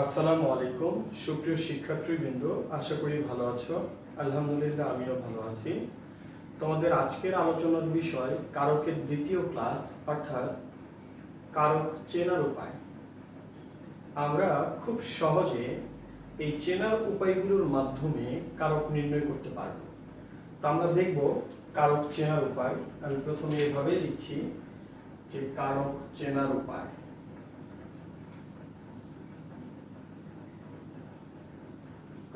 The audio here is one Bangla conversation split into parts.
আসসালামু আলাইকুম সুপ্রিয় শিক্ষার্থীবৃন্দ, আশা করি ভালো আছো। আলহামদুলিল্লাহ, আমিও ভালো আছি। তোমাদের আজকের আলোচনার বিষয় কারকের দ্বিতীয় ক্লাস, অর্থাৎ কারক চেনার উপায়। আমরা খুব সহজে এই চেনার উপায়গুলোর মাধ্যমে কারক নির্ণয় করতে পারব। তো আমরা দেখব কারক চেনার উপায়। আমি প্রথমে এভাবে লিখছি যে কারক চেনার উপায়।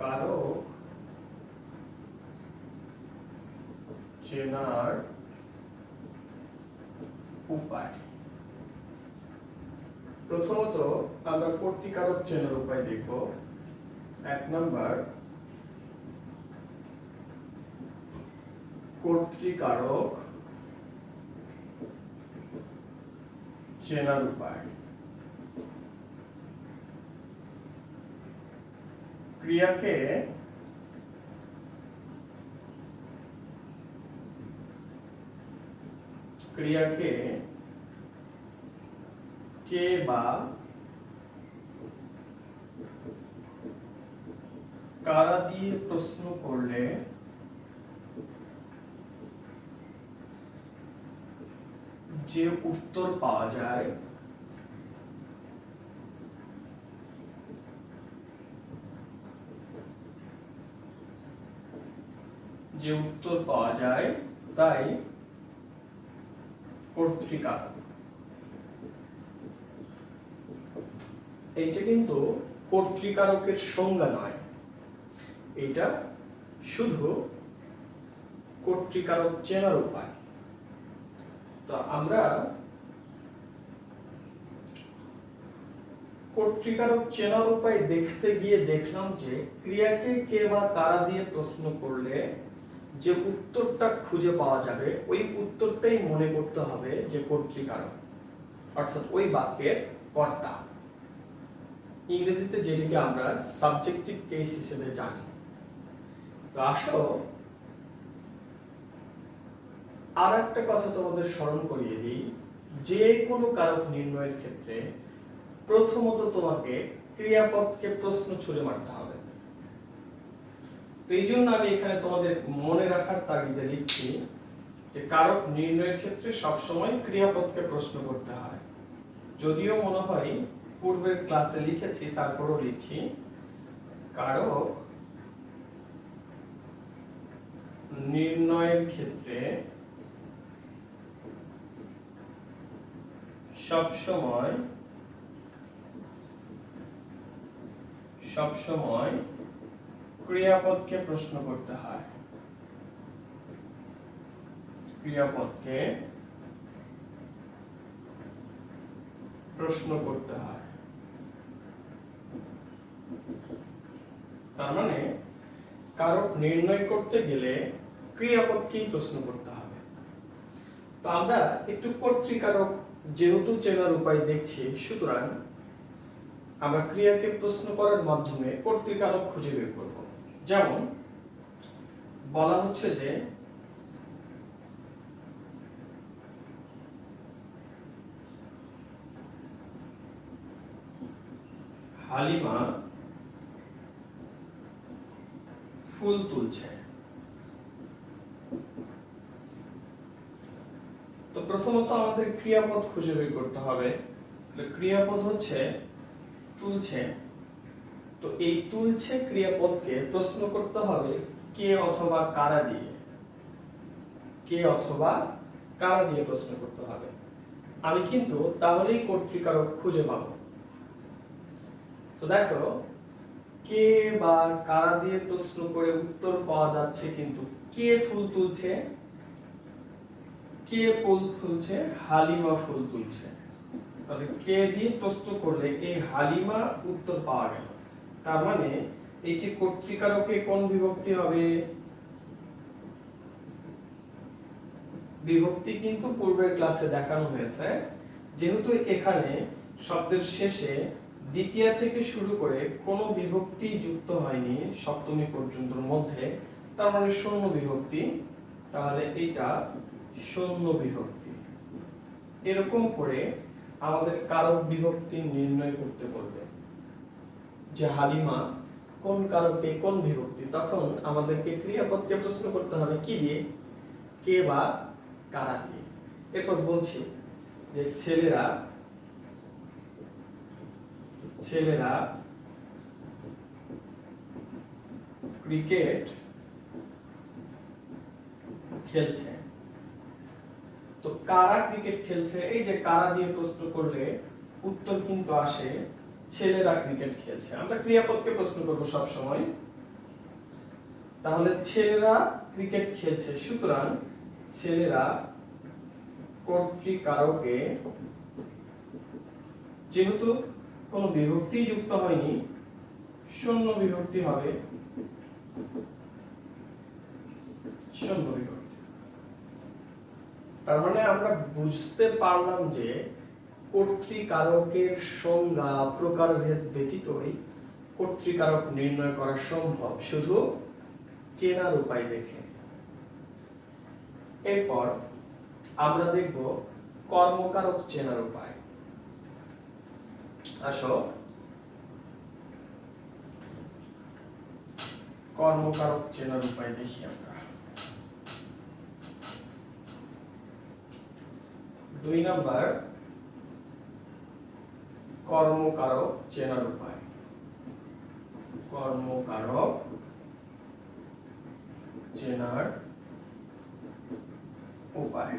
কারক চেনার উপায়। প্রথমত আমরা কর্তৃকারক চেনার উপায় দেখব। 1 নম্বর, কর্তৃকারক চেনার উপায়। ক্রিয়াকে কে বা কারা দিয়ে প্রশ্ন করলে যে উত্তর পাওয়া যায় তাই কর্তৃকারক। এইটা কিন্তু কর্তৃকারকের সংজ্ঞা নয়, এটা শুধু কর্তৃকারক চেনার উপায়। তো আমরা কর্তৃকারক চেনার উপায় দেখতে গিয়ে দেখলাম যে ক্রিয়াকে কে বা কারা দিয়ে প্রশ্ন করলে যে উত্তরটা খুঁজে পাওয়া যাবে ওই উত্তরটাই মনে করতে হবে যে কর্তৃকারক, অর্থাৎ ওই বাক্যের কর্তা। ইংরেজিতে যেটিকে আমরা সাবজেক্টিভ কেস হিসেবে জানি। তো আসো আর একটা কথা তোমাদের স্মরণ করিয়ে দিই, যে কোনো কারক নির্ণয়ের ক্ষেত্রে প্রথমত তোমাকে ক্রিয়াপদকে প্রশ্ন ছুড়ে মারতে হবে। তো এই জন্য আমি এখানে তোমাদের মনে রাখার তাগিদে লিখছি যে কারক নির্ণয়ের ক্ষেত্রে সবসময় ক্রিয়াপদকে প্রশ্ন করতে হয়। যদিও মনে হয় পূর্বের ক্লাসে লিখেছি, তারপরও লিখছি, কারক নির্ণয়ের ক্ষেত্রে সবসময় ক্রিয়াপদকে প্রশ্ন করতে হয়। তার মানে কারক নির্ণয় করতে গেলে ক্রিয়াপদকেই প্রশ্ন করতে হবে। তো আমরা একটু কর্তৃকারক যেহেতু চেনার উপায় দেখছি, সুতরাং আমরা ক্রিয়াকে প্রশ্ন করার মাধ্যমে কর্তৃকারক খুঁজে বের করব। যেমন বলা হচ্ছে যে হালিমা ফুল তুলছে। তো প্রথমত আমাদের ক্রিয়াপদ খুঁজে বের করতে হবে। ক্রিয়াপদ হচ্ছে তুলছে। তো এই তুলছে ক্রিয়াপদকে প্রশ্ন করতে হবে কে অথবা কারা দিয়ে প্রশ্ন করতে হবে। আমি কিন্তু তাহলেই কর্তৃকারক খুঁজে পাবো। তো দেখো, কে বা কারা দিয়ে প্রশ্ন করে উত্তর পাওয়া যাচ্ছে, কিন্তু কে ফুল তুলছে? হালিমা ফুল তুলছে। তাহলে কে দিয়ে প্রশ্ন করলে এই হালিমা উত্তর পাওয়া গেল। তার মানে এটি কর্তৃকারকে কোন বিভক্তি হবে? বিভক্তি কিন্তু পূর্বের ক্লাসে দেখানো হয়েছে। যেহেতু এখানে শব্দের শেষে দ্বিতীয়া থেকে শুরু করে কোনো বিভক্তি যুক্ত হয়নি সপ্তমী পর্যন্তর মধ্যে, তার মানে শূন্য বিভক্তি। তাহলে এটা শূন্য বিভক্তি। এরকম করে আমাদের কারক বিভক্তি নির্ণয় করতে বলবে। যে হালিমা কোন কারকে কোন বিভক্তি, তখন আমাদেরকে ক্রিয়াপদকে প্রশ্ন করতে হবে কি দিয়ে, কে বা কারা দিয়ে। এরপর বলছি যে ছেলেরা ক্রিকেট খেলছে। তো কারা ক্রিকেট খেলছে, এই যে কারা দিয়ে প্রশ্ন করলে উত্তর কিন্তু আসে ছেলেরা ক্রিকেট খেলছে। আমরা ক্রিয়াপদকে প্রশ্ন করব সব সময়। তাহলে ছেলেরা ক্রিকেট খেলছে, সুতরাং ছেলেরা কর্তৃকারকে, যেহেতু কোনো বিভক্তি যুক্ত হয়নি, শূন্য বিভক্তি হবে, শূন্য বিভক্তি। তার মানে আমরা বুঝতে পারলাম যে কর্তৃকারকের সংজ্ঞা প্রকারভেদ ব্যতীতই কর্তৃকারক নির্ণয় করা সম্ভব শুধু চেনার উপায় দেখে। এরপর আমরা দেখব কর্মকারক চেনার উপায়। আসো কর্মকারক চেনার উপায় দেখি আমরা। 2 নাম্বার কর্মকারক চেনার উপায়। কর্মকারক চেনার উপায়।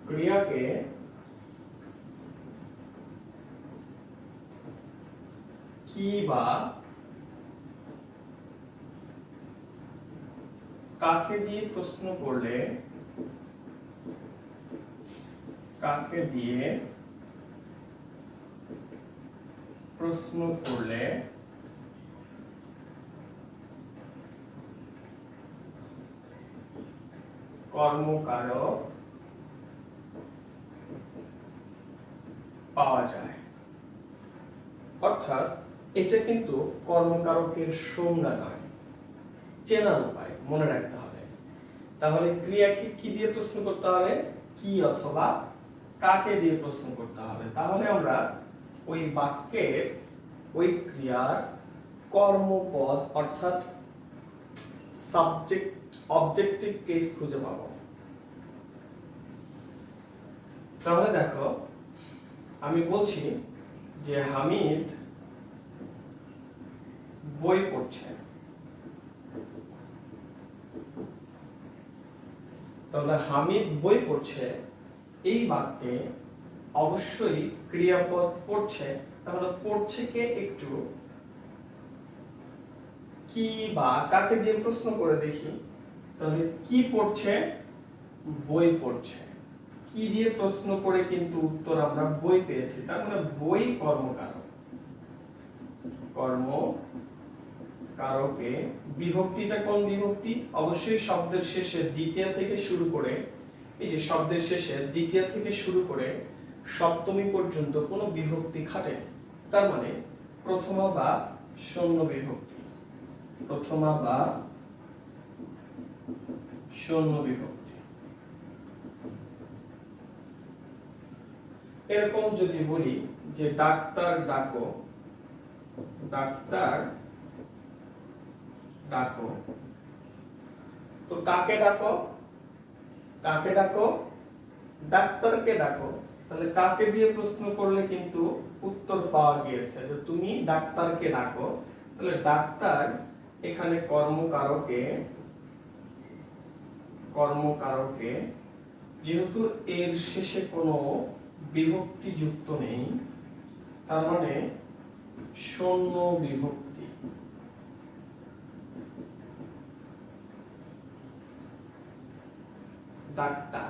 ক্রিয়াকে কি বা কাকে দিয়ে প্রশ্ন করলে, কাকে দিয়ে প্রশ্ন করলে কর্মকারক পাওয়া যায়। অর্থাৎ এটা কিন্তু কর্মকারকের সংজ্ঞা নয়, চেনার উপায়, মনে রাখতে হবে। তাহলে ক্রিয়াকে কি দিয়ে প্রশ্ন করতে হবে, কি অথবা কাকে দিয়ে প্রশ্ন করতে হবে। তাহলে আমরা ওই বাক্যের ওই ক্রিয়ার কর্মপদ অর্থাৎ সাবজেক্ট অবজেক্টিভ কেস খুঁজে পাব। তাহলে দেখো আমি বলছি যে হামিদ বই পড়ছে। তাহলে হামিদ বই পড়ছে এই বাক্যে অবশ্যই ক্রিয়াপদ পড়ছে। তাহলে পড়ছে কে একটু কি বা কাকে দিয়ে প্রশ্ন করে দেখি। তাহলে কি পড়ছে, বই পড়ছে। কি দিয়ে প্রশ্ন করে কিন্তু উত্তর আমরা বই পেয়েছি, তার মানে বই কর্মকারক। কর্মকারকে বিভক্তিটা কোন বিভক্তি, অবশ্যই শব্দের শেষে দ্বিতীয় থেকে শুরু করে, এই যে শব্দের শেষে দ্বিতীয় থেকে শুরু করে সপ্তমী পর্যন্ত কোনো বিভক্তি খাটে, তার মানে প্রথমা বা শূন্য বিভক্তি। প্রথমা বা শূন্য বিভক্তি। এরকম যদি বলি যে ডাক্তার ডাকো, ডাক্তার ডাকো, তো কাকে ডাকো, কাকে ডাকো, ডাক্তারকে ডাকো। তাহলে কাকে দিয়ে প্রশ্ন করলে কিন্তু উত্তর পাওয়া গিয়েছে যে তুমি ডাক্তারকে ডাকো। তাহলে ডাক্তার এখানে কর্মকারকে, কর্মকারকে যেহেতু এর শেষে কোনো বিভক্তি যুক্ত নেই, তার মানে শূন্য বিভক্তি। ডাক্তার।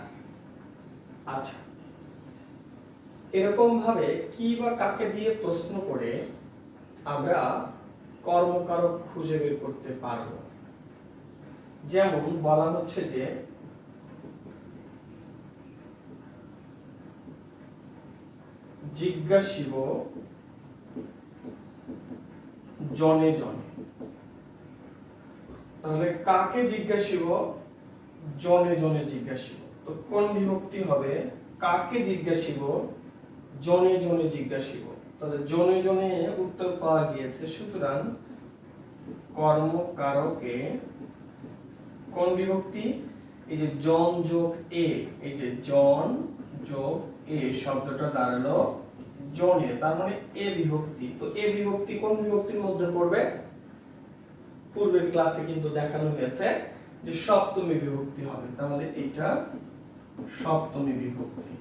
আচ্ছা, এরকম ভাবে কি বা কাকে দিয়ে প্রশ্ন করে আমরা কর্মকারক খুঁজে বের করতে পারব। যেমন বলা হচ্ছে যে জিজ্ঞাসিব জনে জনে। তাহলে কাকে জিজ্ঞাসিব, জনে জনে জিজ্ঞাসিব। তো কোন বিভক্তি হবে, কাকে জিজ্ঞাসিব, জনে জনে জিজ্ঞাসিব। তো তাহলে জনে জনে উত্তর পাওয়া গিয়েছে। সুতরাং কর্মকারকে কোন বিভক্তি? এই যে জন যোগ এ, এই যে জন যোগ এ শব্দটা দাঁড়ালো জনে, তার মানে এ বিভক্তি। তো এ বিভক্তি কোন বিভক্তির মধ্যে পড়বে? পূর্বের ক্লাসে কিন্তু দেখানো হয়েছে যে সপ্তমী বিভক্তি হবে, তাহলে এটা সপ্তমী বিভক্তি।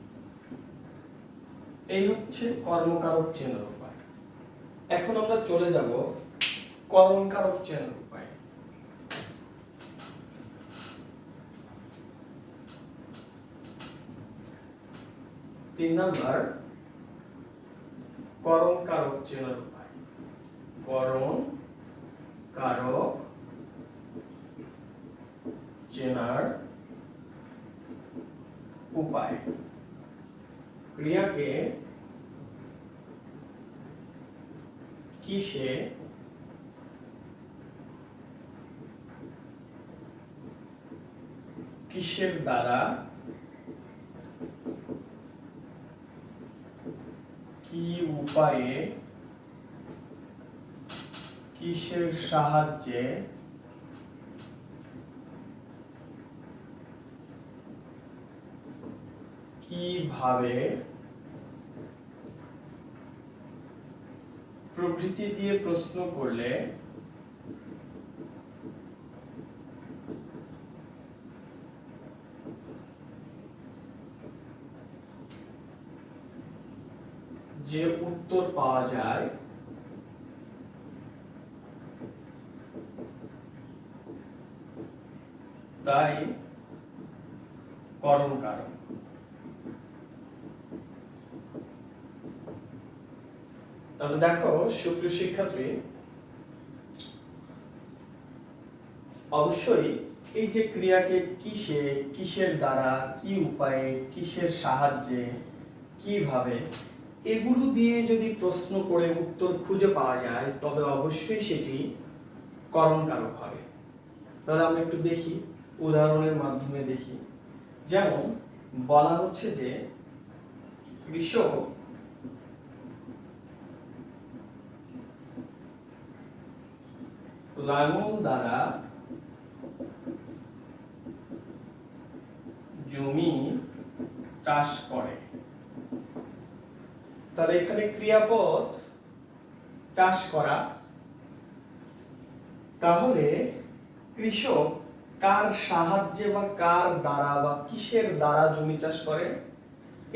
এই হচ্ছে কর্মকারক চেনার উপায়। এখন আমরা চলে যাব করণকারক চেনার উপায়। 3 নাম্বার করণকারক চেনার উপায়। করণকারক চেনার উপায়। ক্রিয়াকে কিসে কিসের দ্বারা কি উপায়ে কিসের সাহায্যে কিভাবে প্রভৃতি দিয়ে প্রশ্ন করলে যে উত্তর পাওয়া যায় তাই করণকারক। তাহলে দেখো সুপ্রিয় শিক্ষার্থী, অবশ্যই এই যে ক্রিয়াকে কিসে কিসের দ্বারা কি উপায়ে কিসের সাহায্যে কিভাবে, এগুলো দিয়ে যদি প্রশ্ন করে উত্তর খুঁজে পাওয়া যায় তবে অবশ্যই সেটি করণকারক হবে। তাহলে আমরা একটু দেখি, উদাহরণের মাধ্যমে দেখি। যেমন বলা হচ্ছে যে কৃষক লাঙল দ্বারা জমি চাষ করে। তাহলে এখানে ক্রিয়াপদ চাষ করা, তাহলে কৃষক কার সাহায্যে বা কার দ্বারা বা কিসের দ্বারা জমি চাষ করে?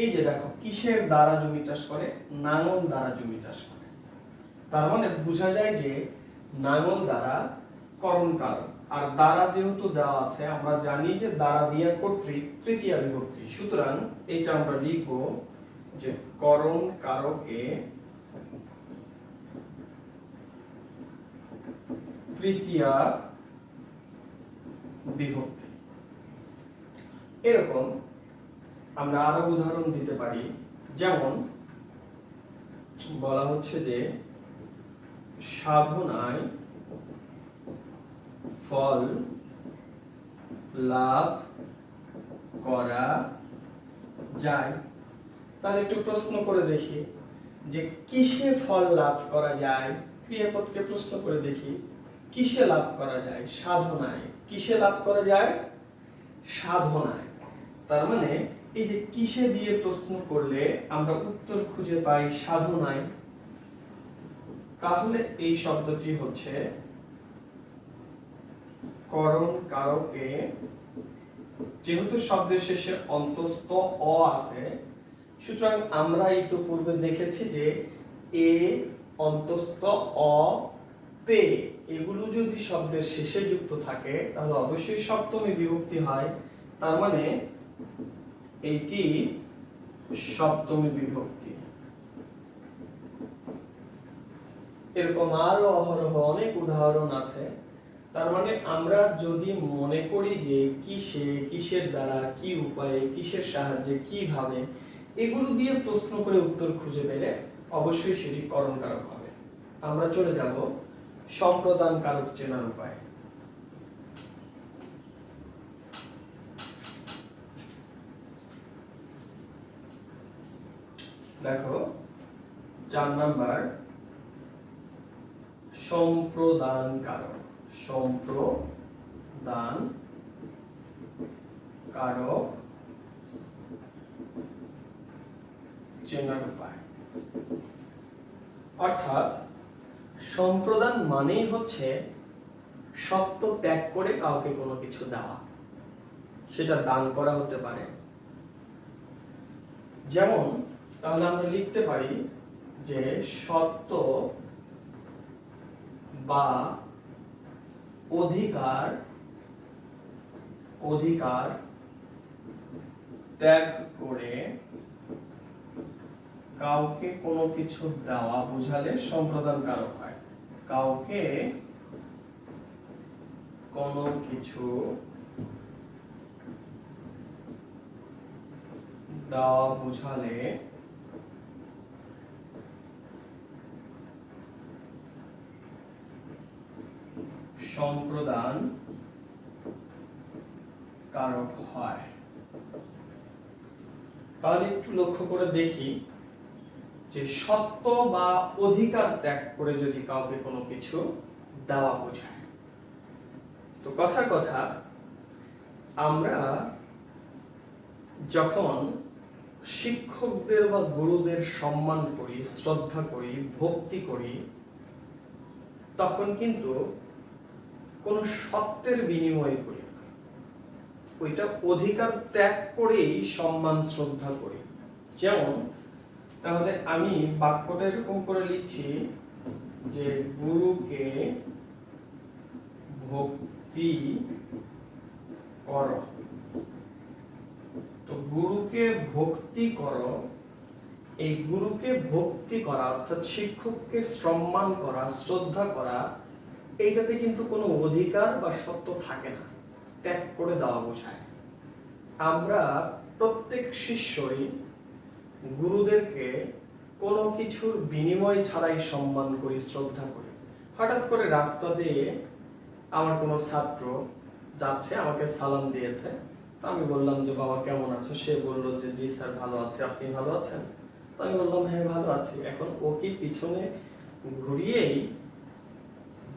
এই যে দেখো কিসের দ্বারা জমি চাষ করে? নাঙল দ্বারা জমি চাষ করে। তার মানে বোঝা যায় যে নাঙল দ্বারা করণকারক, আর দ্বারা যেহেতু দেওয়া আছে আমরা জানি যে দ্বারা দিয়া কর্তৃক তৃতীয়া বিভক্তি, সুতরাং এইটা আমরা লিখব যে করণকারকে তৃতীয়া বিভক্তি। এরকম আমরা আরো উদাহরণ দিতে পারি। যেমন বলা হচ্ছে যে সাধনায় ফল লাভ করা যায়। তাহলে একটু প্রশ্ন করে দেখি যে কিসে ফল লাভ করা যায়? ক্রিয়াপদকে প্রশ্ন করে দেখি কিসে লাভ করা যায়? সাধনায়। কিসে লাভ করা যায়? সাধনায়। তার মানে এই যে কিসে দিয়ে প্রশ্ন করলে আমরা উত্তর খুঁজে পাই সাধনায়, তাহলে এই শব্দটি হচ্ছে করণকারকে। যেহেতু শব্দের শেষে অন্তস্থ অ আছে, সুতরাং আমরা ইতিপূর্বে দেখেছি যে এ অন্তস্থ অ তে এগুলো যদি শব্দের শেষে যুক্ত থাকে তাহলে অবশ্যই সপ্তমী বিভক্তি হয়। তার মানে এইটি সপ্তমী বিভক্তি। এরকম আরো অহরহ অনেক উদাহরণ আছে। তার মানে আমরা যদি মনে করি যে কিসে কিসের দ্বারা কি উপায়ে কিসের সাহায্যে কিভাবে এগুলো দিয়ে প্রশ্ন করে উত্তর খুঁজে পেলে অবশ্যই সেটি করণকারক হবে। আমরা চলে যাব সম্প্রদান কারক চেনার উপায়। দেখো 4 নাম্বার সম্প্রদান কারক। সম্প্রদান কারক চেনার উপায়। অর্থাৎ সম্প্রদান মানেই হচ্ছে সত্য ত্যাগ করে কাউকে কোনো কিছু দেওয়া, সেটা দান করা হতে পারে। যেমন তাহলে আমরা লিখতে পারি যে সত্য বা অধিকার ত্যাগ করে কাউকে কোনো কিছু দেওয়া বুঝালে সম্প্রদান কারক হয়। কাউকে কোনো কিছু দেওয়া বুঝালে সম্প্রদান কারক হয়। তাহলে একটু লক্ষ্য করে দেখি যে সত্য বা অধিকার ত্যাগ করে যদি কাউকে কোনো কিছু দেওয়া বোঝায়, তো কথার কথা আমরা যখন শিক্ষকদের বা গুরুদের সম্মান করি, শ্রদ্ধা করি, ভক্তি করি, তখন কিন্তু কোনো সত্যের বিনিময় করি না, ওইটা অধিকার ত্যাগ করেই সম্মান শ্রদ্ধা করি। যেমন তাহলে আমি বাক্যটা এরকম করে লিখছি যে গুরুকে ভক্তি করো। তো গুরুকে ভক্তি করো, এই গুরুকে ভক্তি করা অর্থাৎ শিক্ষককে সম্মান করা, শ্রদ্ধা করা, এইটাতে কিন্তু কোনো অধিকার বা সত্য থাকে না, ত্যাগ করে দেওয়া বোঝায়। আমরা প্রত্যেক শিষ্যই গুরুদেরকে কোনো কিছুর বিনিময় ছাড়াই সম্মান করি, শ্রদ্ধা করি। হঠাৎ করে রাস্তা দিয়ে আমার কোনো ছাত্র যাচ্ছে, আমাকে সালাম দিয়েছে, তো আমি বললাম যে বাবা কেমন আছো? সে বললো যে জি স্যার ভালো আছি, আপনি ভালো আছেন? তো আমি বললাম হ্যাঁ ভালো আছি। এখন ও কি পিছনে ঘুরিয়েই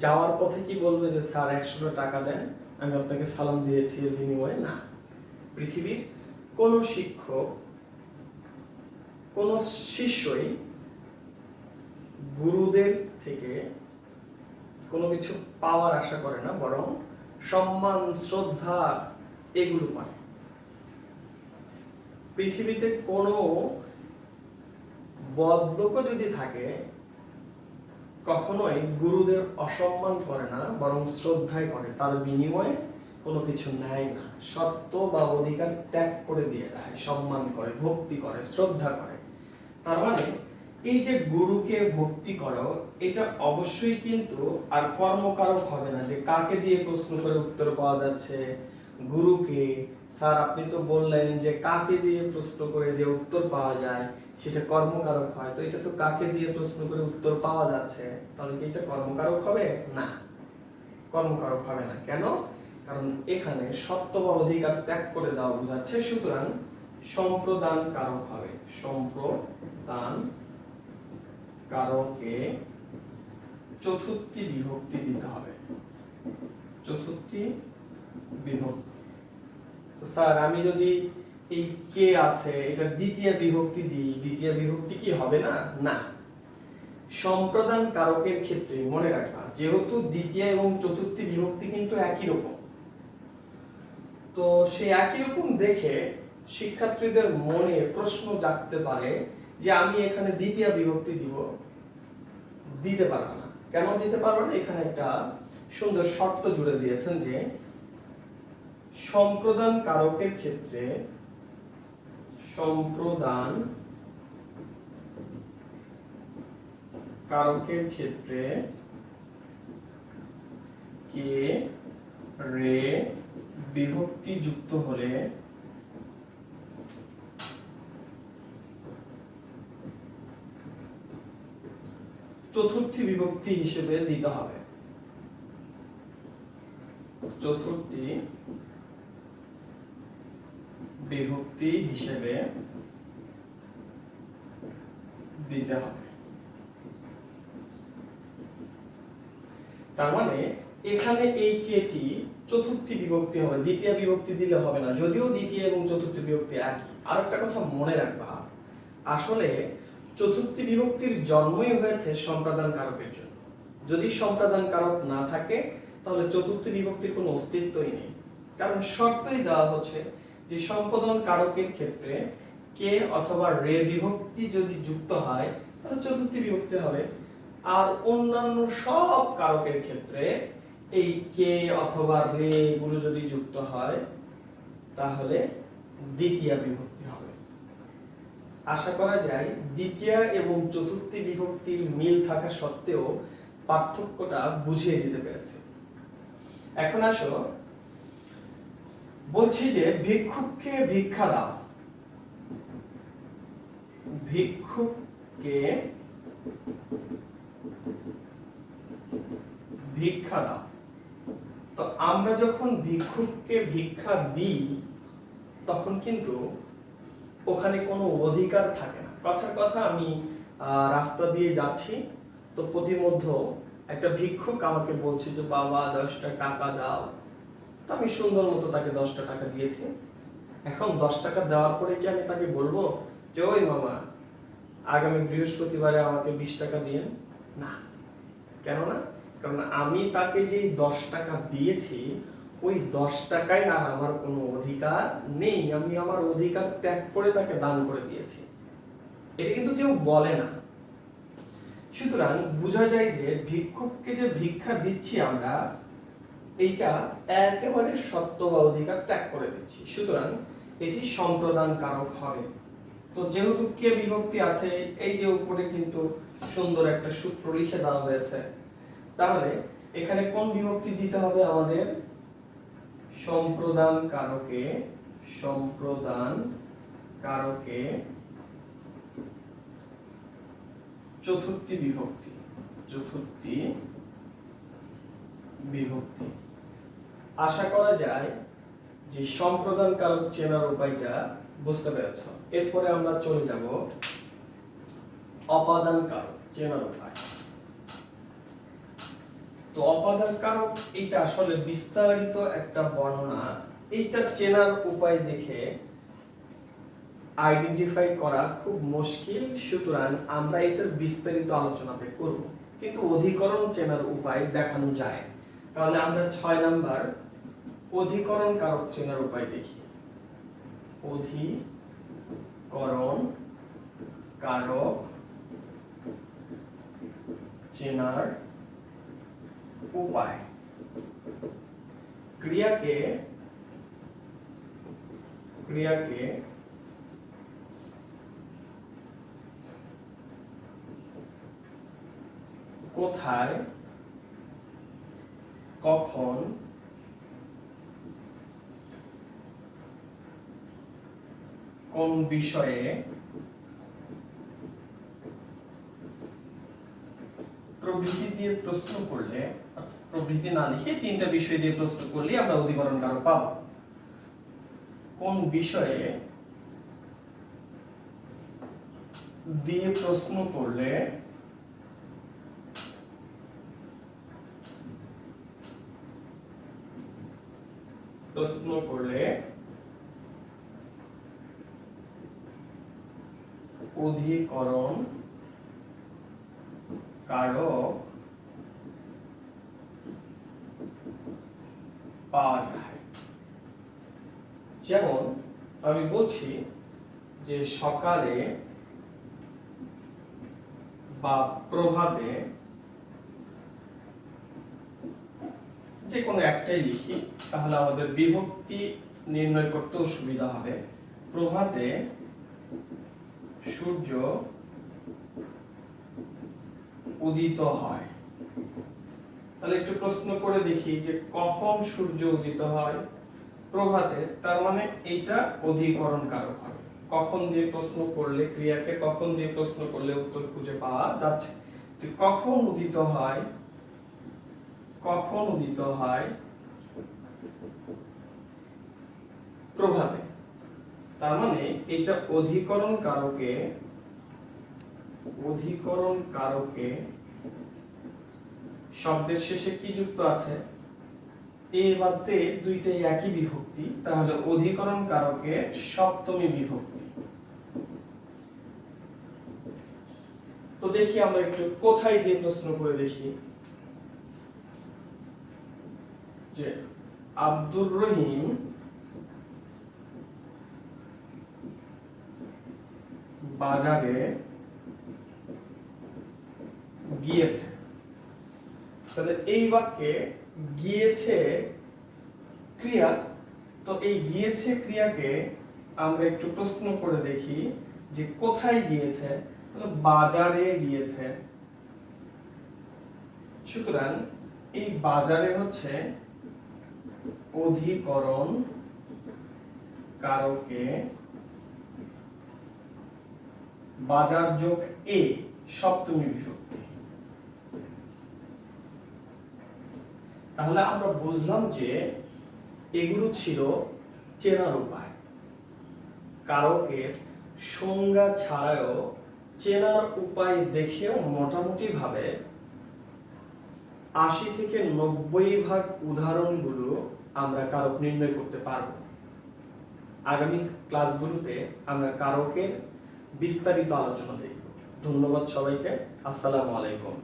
যাওয়ার পথে কি বলবে যে স্যার 100 টাকা দেন, আমি আপনাকে সালাম দিয়েছি এর বিনিময়ে? না। পৃথিবীর কোন শিক্ষক, কোন শিষ্যই গুরুদের থেকে কোনো কিছু পাওয়ার আশা করে না, বরং সম্মান, শ্রদ্ধা এগুলো পায়। পৃথিবীতে কোনো বদলোকও যদি থাকে, কখনোই গুরুদের অসম্মান করে না, বরং শ্রদ্ধাই করে, তার বিনিময়ে কোনো কিছু নেয় না, সত্য বা অধিকার ত্যাগ করে দিয়ে দেয়, সম্মান করে, ভক্তি করে, শ্রদ্ধা করে। তার মানে এই যে গুরুকে ভক্তি করো, এটা অবশ্যই কিন্তু আর কর্মকারক হবে না, যে কাকে দিয়ে প্রশ্ন করে উত্তর পাওয়া যাচ্ছে, গুরুকে। স্যার আপনি তো বললেন যে কাকে দিয়ে প্রশ্ন করে যে উত্তর পাওয়া যায় সেটা কর্মকারক হয়, তো এটা তো কাকে দিয়ে প্রশ্ন করে উত্তর পাওয়া যাচ্ছে, তাহলে কি এটা কর্মকারক হবে? না, কর্মকারক হবে না। কেন? কারণ এখানে সত্য বা অধিকার ত্যাগ করে দেওয়া বোঝাচ্ছে, সুতরাং সম্প্রদান কারক হবে। সম্প্রদান কারকে চতুর্থী বিভক্তি দিতে হবে। চতুর্থী বিভক্তি। স্যার আমি যদি এই কে আছে এটা দ্বিতীয় বিভক্তি দিই, দ্বিতীয় বিভক্তি কি হবে না? না। সম্প্রদান কারকের ক্ষেত্রে মনে রাখবা, যেহেতু দ্বিতীয় এবং চতুর্থী বিভক্তি কিন্তু একই রকম, তো সেই একই রকম দেখে শিক্ষার্থীদের মনে প্রশ্ন জাগতে পারে যে আমি এখানে দ্বিতীয় বিভক্তি দিব, দিতে পারবে না। কেন দিতে পারবে না? এখানে একটা সুন্দর শর্ত জুড়ে দিয়েছেন যে সম্প্রদান কারকের ক্ষেত্রে, সম্প্রদান কারকের ক্ষেত্রে কে রে বিভক্তি যুক্ত হলে চতুর্থী বিভক্তি হিসেবে দিতে হবে। চতুর্থী বিভক্তি হিসেবে দিতে হবে। তার মানে এখানে এই কেটি চতুর্থী বিভক্তি হবে, দ্বিতীয় বিভক্তি দিলে হবে না, যদিও দ্বিতীয় এবং চতুর্থী বিভক্তি একই। আর একটা কথা মনে রাখবা, আসলে চতুর্থী বিভক্তির জন্মই হয়েছে সম্প্রদান কারকের জন্য। যদি সম্প্রদান কারক না থাকে তাহলে চতুর্থী বিভক্তির কোনো অস্তিত্বই নেই, কারণ শর্তই দেওয়া হচ্ছে যে সম্প্রদান কারকের ক্ষেত্রে কে অথবা রে বিভক্তি যদি যুক্ত হয় তাহলে চতুর্থী বিভক্তি হবে, আর অন্যান্য সব কারকের ক্ষেত্রে এই কে অথবা রে গুলো যদি যুক্ত হয় তাহলে দ্বিতীয় বিভক্তি হবে। আশা করা যায় দ্বিতীয় এবং চতুর্থী বিভক্তির মিল থাকা সত্ত্বেও পার্থক্যটা বুঝিয়ে দিতে পেরেছে। এখন আসো, বলছি যে ভিক্ষুককে ভিক্ষা দাও, ভিক্ষুককে ভিক্ষা দাও। তো আমরা যখন ভিক্ষুককে ভিক্ষা দিই তখন কিন্তু ওখানে কোনো অধিকার থাকে না। কথার কথা, আমি রাস্তা দিয়ে যাচ্ছি, তো প্রতিমধ্য একটা ভিক্ষুক আমাকে বলছে যে বাবা 10টা টাকা দাও, তো আমি সুন্দর মতো তাকে 10টা টাকা দিয়েছি। এখন 10 টাকা দেওয়ার পরে কি আমি তাকে বলবো যে ওই মামা আগামী বৃহস্পতিবারে আমাকে 20 টাকা দিয়েন? না। কেন না? কারণ আমি তাকে যে 10 টাকা দিয়েছি ওই 10 টাকায় আর আমার কোনো অধিকার নেই, আমি আমার অধিকার ত্যাগ করে তাকে দান করে দিয়েছি। এটা কিন্তু কেউ বলে না। সুতরাং বোঝা যায় যে ভিক্ষুককে যে ভিক্ষা দিচ্ছি আমরা, এইটা একেবারে সত্য বা অধিকার ত্যাগ করে দিচ্ছি, সুতরাং এটি সম্প্রদান কারক হবে। তো যেহেতু কে বিভক্তি আছে, এই যে উপরে কিন্তু সুন্দর একটা সূত্র লিখে দেওয়া হয়েছে, তাহলে এখানে কোন বিভক্তি দিতে হবে আমাদের? সম্প্রদান কারকে, সম্প্রদান কারকে চতুর্থী বিভক্তি, চতুর্থী বিভক্তি। আশা করা যায় যে সম্প্রদান কারক চেনার উপায়টা বুঝতে পেরেছ। এরপরে আমরা চলে যাব অপাদান কারক চেনার উপায়। তো অপাদান কারক এটা আসলে বিস্তারিত একটা বর্ণনা, এইটা চেনার উপায় দেখে আইডেন্টিফাই করা খুব মুশকিল, সুতরাং আমরা এটার বিস্তারিত আলোচনাতে করব, কিন্তু অধিকরণ চেনার উপায় দেখানো যায়। তাহলে আমরা 6 নাম্বার অধিকরণ কারক চেনার উপায় দেখি। অধিকরণ কারক চেনার উপায়। ক্রিয়াকে কোথায়, কখন, কোন বিষয়ে প্রভৃতি দিয়ে প্রশ্ন করলে, প্রভৃতি না লিখে 3টা বিষয় দিয়ে প্রশ্ন করলে আমরা অধিকরণ কারক পাবো। কোন বিষয়ে দিয়ে প্রশ্ন করলে অধিকরণ কারক পাওয়া যায়। যেমন আমি বলছি যে সকালে বা প্রভাতে, যে কোনো একটাই লিখি তাহলে আমাদের বিভক্তি নির্ণয় করতেও সুবিধা হবে। প্রভাতে সূর্য উদিত হয়। তাহলে একটু প্রশ্ন করে দেখি যে কখন সূর্য উদিত হয়? প্রভাতে, তার মানে এইটা অধিকরণ কারক হবে। কখন দিয়ে প্রশ্ন করলে, ক্রিয়াকে কখন দিয়ে প্রশ্ন করলে উত্তর খুঁজে পাওয়া যাচ্ছে যে কখন উদিত হয়, কখন উদিত হয় প্রভাতে। তার মানে এটা অধিকরণ কারকে শব্দের শেষে কি যুক্ত আছে? এ বাদ তে দুইটাই একই বিভক্তি, তাহলে অধিকরণ কারকের সপ্তমী বিভক্তি। তো দেখি আমরা একটু কোথায় দিয়ে প্রশ্ন করে দেখি যে আব্দুর রহিম বাজারে গিয়েছে। তাহলে এই বাক্যে গিয়েছে ক্রিয়া, তো এই গিয়েছে ক্রিয়াকে আমরা একটু প্রশ্ন করে দেখি যে কোথায় গিয়েছে। তাহলে বাজারে গিয়েছে, সুতরাং এই বাজারে হচ্ছে অধিকরণ কারকে বাজার যোগ এ সপ্তমী বিভক্তি। তাহলে আমরা বুঝলাম যে এগুলো ছিল চেনার উপায়। কারকের সংজ্ঞা ছাড়াও চেনার উপায় দেখেও মোটামুটি ভাবে ৮০ থেকে ৯০% উদাহরণগুলো আমরা কারক নির্ণয় করতে পারব। আগামী ক্লাসগুলোতে আমরা কারকের বিস্তারিত আলোচনা দেখব। ধন্যবাদ সবাইকে। আসসালামু আলাইকুম।